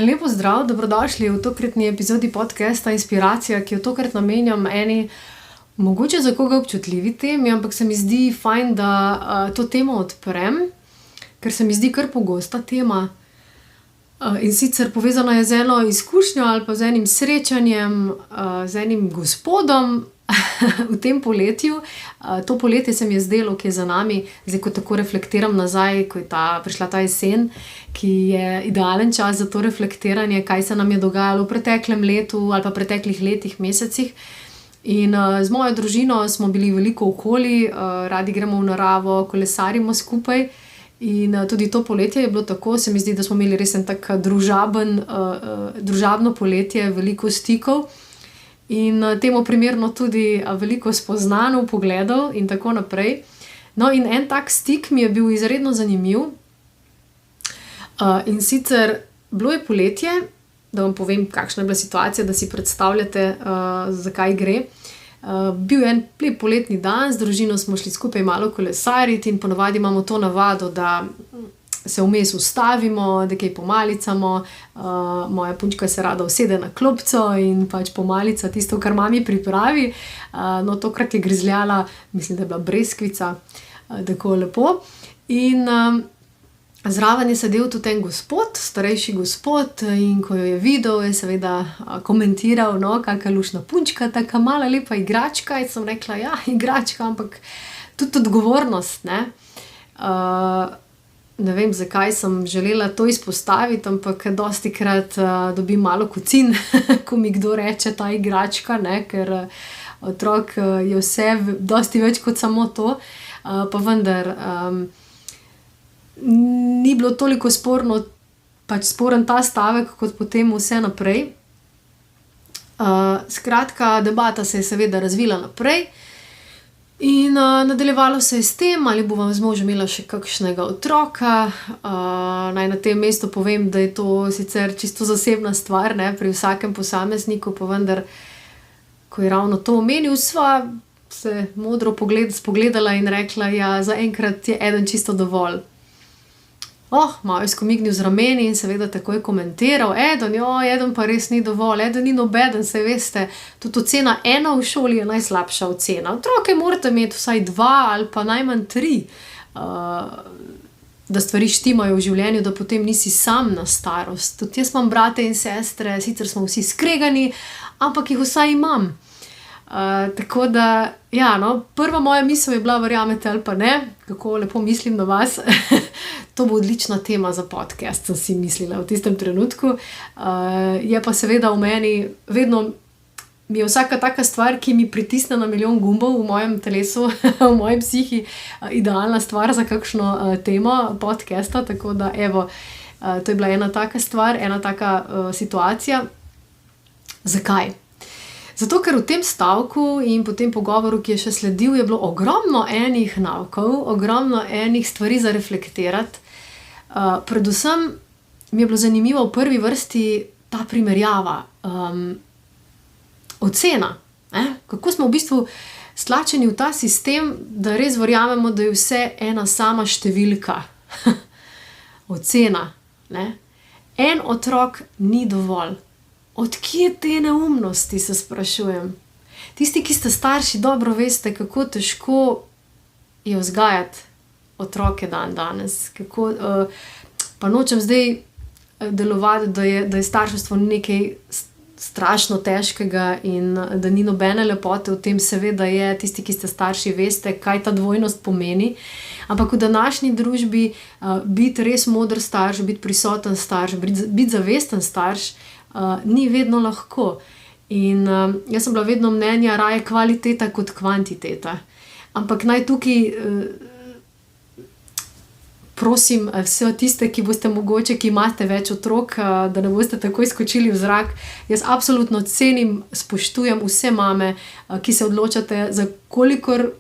Lepo zdrav, dobrodošli v tokratni epizodi podcasta Inspiracija, ki jo tokrat namenjam eni mogoče za koga občutljivi temi, ampak se mi zdi fajn, da to temo odprem, ker se mi zdi kar pogosta tema. In sicer povezana je z eno izkušnjo ali pa z enim srečanjem, z enim gospodom v tem poletju. To poletje se mi je zdelo, ki je za nami, zdaj ko tako reflektiram nazaj, ko je prišla ta jesen, ki je idealen čas za to reflektiranje, kaj se nam je dogajalo v preteklem letu ali pa preteklih letih, mesecih. In z mojo družino smo bili veliko okoli, radi gremo v naravo, kolesarimo skupaj. In tudi to poletje je bilo tako, se mi zdi, da smo imeli res en tak družabno poletje, veliko stikov. In temu primerno tudi veliko spoznanj, pogledov in tako naprej. No, in en tak stik mi je bil izredno zanimiv. In sicer bilo je poletje, da vam povem, kakšna je bila situacija, da si predstavljate, zakaj gre. Bil je en lep poletni dan, z družino smo šli skupaj malo kolesariti in ponavadi imamo to navado, da se vmes ustavimo, da kaj pomalicamo. Moja punčka se rada usede na klopco in pač pomalica tisto, kar mami pripravi. No, tokrat je grizljala, mislim, da je bila breskvica, tako lepo. In zraven je sedel tudi en gospod, starejši gospod, in ko jo je videl, je seveda komentiral, no, kakšna luštna punčka, taka mala lepa igračka. In sem rekla, ja, igračka, ampak tudi odgovornost, ne. Ne vem, zakaj sem želela to izpostaviti, ampak dostikrat dobim malo kocin, ko mi kdo reče ta igračka, ne, ker otrok je vse dosti več kot samo to. Pa vendar, ni bilo toliko sporen ta stavek, kot potem vse naprej. Skratka, debata se je seveda razvila naprej. In nadaljevalo se je s tem, ali bova z možem imela še kakšnega otroka. Naj na tem mestu povem, da je to sicer čisto zasebna stvar, ne, pri vsakem posamezniku, pa vendar, ko je ravno to omenil, sva se modro spogledala in rekla, ja, zaenkrat je eden čisto dovolj. Malo je skomignil z rameni in seveda takoj komentiral, eden pa res ni dovolj, eden ni nobeden, saj veste, tudi ocena 1 v šoli je najslabša ocena. Otroke morate imeti vsaj 2 ali pa najmanj 3, da stvari štimajo v življenju, da potem nisi sam na starost. Tudi jaz imam brate in sestre, sicer smo vsi skregani, ampak jih vsaj imam. Tako da, ja, no, prva moja misel je bila, verjamete ali pa ne, kako lepo mislim na vas. To bo odlična tema za podcast, sem si mislila v tistem trenutku. Je pa seveda v meni, vedno mi je vsaka taka stvar, ki mi pritisne na milijon gumbov v mojem telesu, v moji psihi, idealna stvar za kakšno temo podcasta, tako da evo, to je bila ena taka stvar, ena taka situacija. Zakaj? Zato, ker v tem stavku in po tem pogovoru, ki je še sledil, je bilo ogromno enih naukov, ogromno enih stvari za reflektirati. Predvsem mi je bilo zanimivo v prvi vrsti ta primerjava, ocena. Kako smo v bistvu stlačeni v ta sistem, da res verjamemo, da je vse ena sama številka. Ocena, ne. En otrok ni dovolj. Od kje te neumnosti, se sprašujem. Tisti, ki ste starši, dobro veste, kako težko je vzgajati otroke danes. Pa nočem zdaj delovati, da je starševstvo nekaj strašno težkega in da ni nobene lepote v tem. Seveda je, tisti, ki ste starši, veste, kaj ta dvojnost pomeni. Ampak v današnji družbi biti res moder starš, biti prisoten starš, biti zavesten starš, ni vedno lahko. In jaz sem bila vedno mnenja raje kvaliteta kot kvantiteta. Ampak naj tukaj prosim vse tiste, ki boste mogoče, ki imate več otrok, da ne boste takoj skočili v zrak. Jaz absolutno cenim, spoštujem vse mame, ki se odločate za kolikor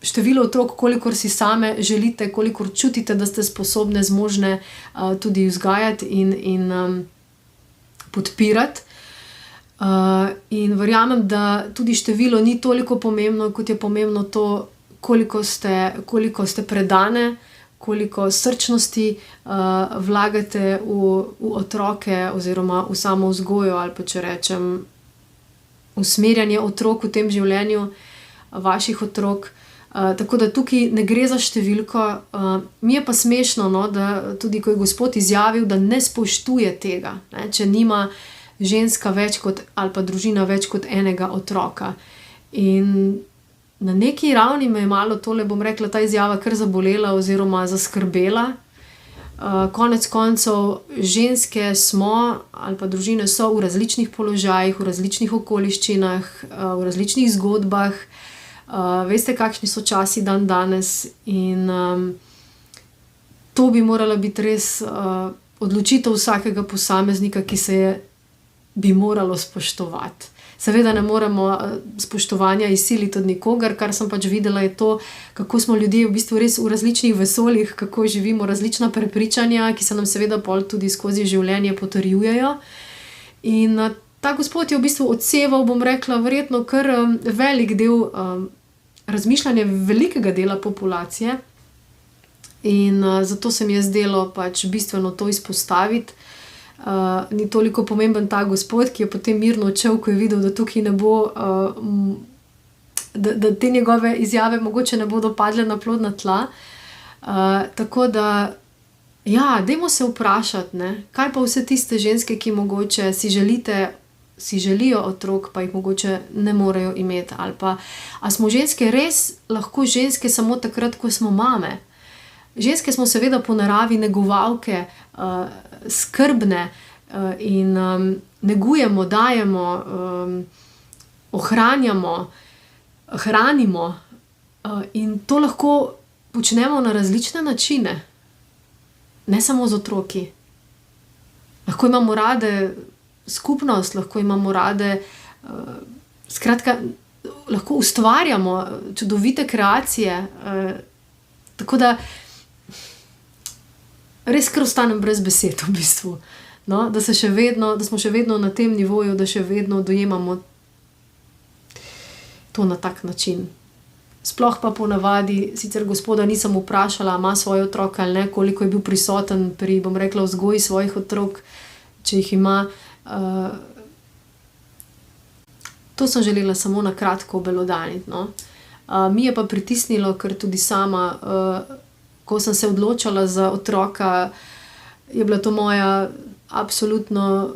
število otrok, kolikor si same želite, kolikor čutite, da ste sposobne, zmožne tudi vzgajati in podpirati. In verjamem, da tudi število ni toliko pomembno, kot je pomembno to, koliko ste predane, koliko srčnosti vlagate v otroke oziroma v samo vzgojo ali pa če rečem usmerjanje otrok v tem življenju, vaših otrok. Tako da tukaj ne gre za številko. Mi je pa smešno, no, da tudi ko je Gospod izjavil, da ne spoštuje tega, ne, če nima ženska več kot, ali pa družina več kot enega otroka. In na neki ravni me je malo tole, bom rekla, ta izjava kar zabolela oziroma zaskrbela. Konec koncev ženske smo ali pa družine so v različnih položajih, v različnih okoliščinah, v različnih zgodbah. Veste, kakšni so časi dan danes in to bi morala biti res odločitev vsakega posameznika, ki se je bi moralo spoštovati. Seveda ne moremo spoštovanja izsiliti od nikogar, kar sem pač videla je to, kako smo ljudje v bistvu res v različnih vesoljih, kako živimo različna prepričanja, ki se nam seveda pol tudi skozi življenje potrjujejo. In ta Gospod je v bistvu odseval, bom rekla, verjetno kar velik del razmišljanja velikega dela populacije. In zato se mi je zdelo pač bistveno to izpostaviti. Ni toliko pomemben ta Gospod, ki je potem mirno odšel, ko je videl, da tukaj ne bo, da te njegove izjave mogoče ne bodo padle na plodna tla. Tako da, ja, dajmo se vprašati, ne, kaj pa vse tiste ženske, ki mogoče si želijo otrok, pa jih mogoče ne morejo imeti, ali pa, a smo ženske res lahko ženske samo takrat, ko smo mame? Ženske smo seveda po naravi negovalke, skrbne in negujemo, dajemo, ohranjamo, hranimo in to lahko počnemo na različne načine. Ne samo z otroki. Lahko imamo rade skupnost, lahko imamo rade, skratka, lahko ustvarjamo čudovite kreacije, tako da res kar ostanem brez besed v bistvu. No, da smo še vedno na tem nivoju, da še vedno dojemamo to na tak način. Sploh pa ponavadi, sicer Gospoda nisem vprašala, ima svoje otroke ali ne, koliko je bil prisoten pri, bom rekla, vzgoji svojih otrok, če jih ima. To sem želela samo na kratko obelodaniti, no. Mi je pa pritisnilo, ker tudi sama, ko sem se odločala za otroka, je bila to moja absolutna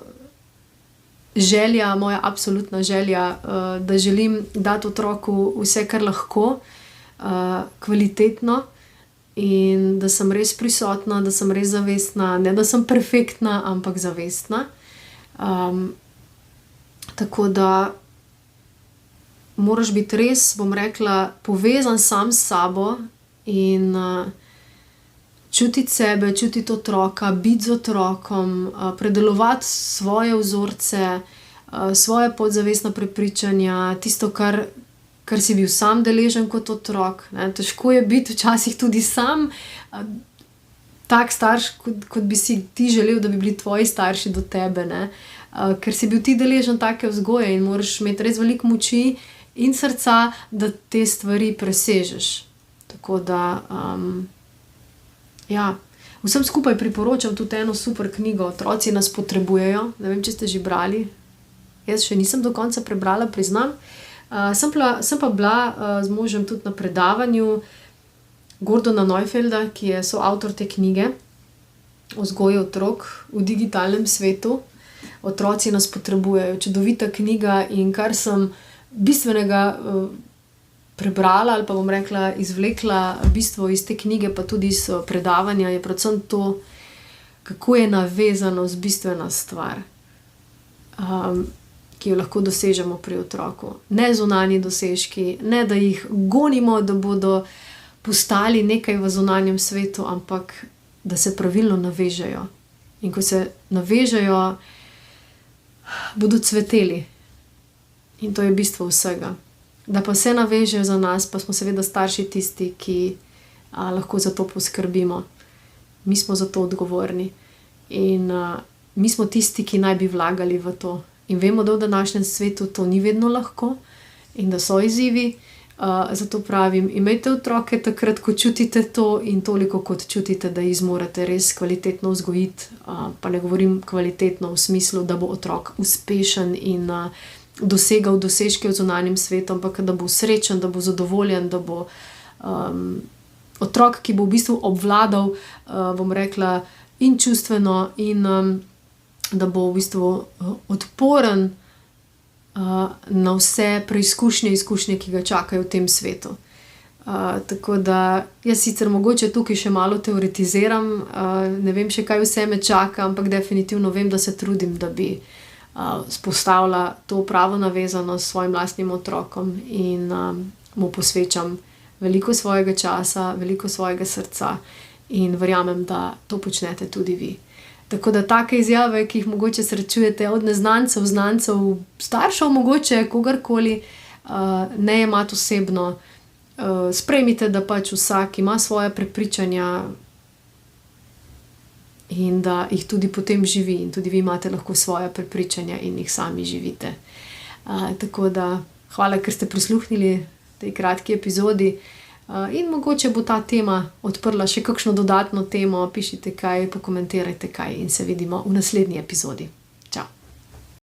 želja, da želim dati otroku vse, kar lahko, kvalitetno in da sem res prisotna, da sem res zavestna, ne da sem perfektna, ampak zavestna. Tako da moraš biti res, bom rekla, povezan sam s sabo in čutiti sebe, čutiti otroka, biti z otrokom, predelovati svoje vzorce, svoje podzavestna prepričanja, tisto, kar si bil sam deležen kot otrok, ne. Težko je biti včasih tudi sam tak starš, kot bi si ti želel, da bi bili tvoji starši do tebe, ne. Ker si bil ti deležen take vzgoje in moraš imeti res veliko moči in srca, da te stvari presežeš. Tako da, ja, vsem skupaj priporočam tudi eno super knjigo, Otroci nas potrebujejo. Ne vem, če ste že brali. Jaz še nisem do konca prebrala, priznam. Sem pa bila z možem tudi na predavanju Gordona Neufelda, ki je soavtor te knjige o vzgoji otrok v digitalnem svetu. Otroci nas potrebujejo. Čudovita knjiga in kar sem bistvenega prebrala ali pa bom rekla izvlekla bistvo iz te knjige, pa tudi iz predavanja, je predvsem to, kako je navezanost bistvena stvar, ki jo lahko dosežemo pri otroku. Ne zunanji dosežki, ne da jih gonimo, da bodo postali nekaj v zunanjem svetu, ampak da se pravilno navežejo. In ko se navežejo, bodo cveteli. In to je bistvo vsega. Da pa se navežejo za nas, pa smo seveda starši tisti, ki lahko za to poskrbimo. Mi smo za to odgovorni. In mi smo tisti, ki naj bi vlagali v to. In vemo, da v današnjem svetu to ni vedno lahko in da so izzivi, Zato pravim, imejte otroke takrat, ko čutite to in toliko, kot čutite, da jih zmorete res kvalitetno vzgojiti. Pa ne govorim kvalitetno v smislu, da bo otrok uspešen in dosegal dosežke v zunanjem svetu, ampak da bo srečen, da bo zadovoljen, da bo otrok, ki bo v bistvu obvladal, bom rekla, in čustveno, in da bo v bistvu odporen na vse preizkušnje, izkušnje, ki ga čakajo v tem svetu. Tako da jaz sicer mogoče tukaj še malo teoretiziram, ne vem še kaj vse me čaka, ampak definitivno vem, da se trudim, da bi vzpostavila to pravo navezanost s svojim lastnim otrokom in mu posvečam veliko svojega časa, veliko svojega srca in verjamem, da to počnete tudi vi. Tako da take izjave, ki jih mogoče srečujete od neznancev, znancev, staršev mogoče, kogarkoli, ne jemati osebno. Sprejmite, da pač vsak ima svoje prepričanja in da jih tudi potem živi in tudi vi imate lahko svoje prepričanja in jih sami živite. Tako da hvala, ker ste prisluhnili tej kratki epizodi. In mogoče bo ta tema odprla še kakšno dodatno temo, pišite kaj, pokomentirajte kaj in se vidimo v naslednji epizodi.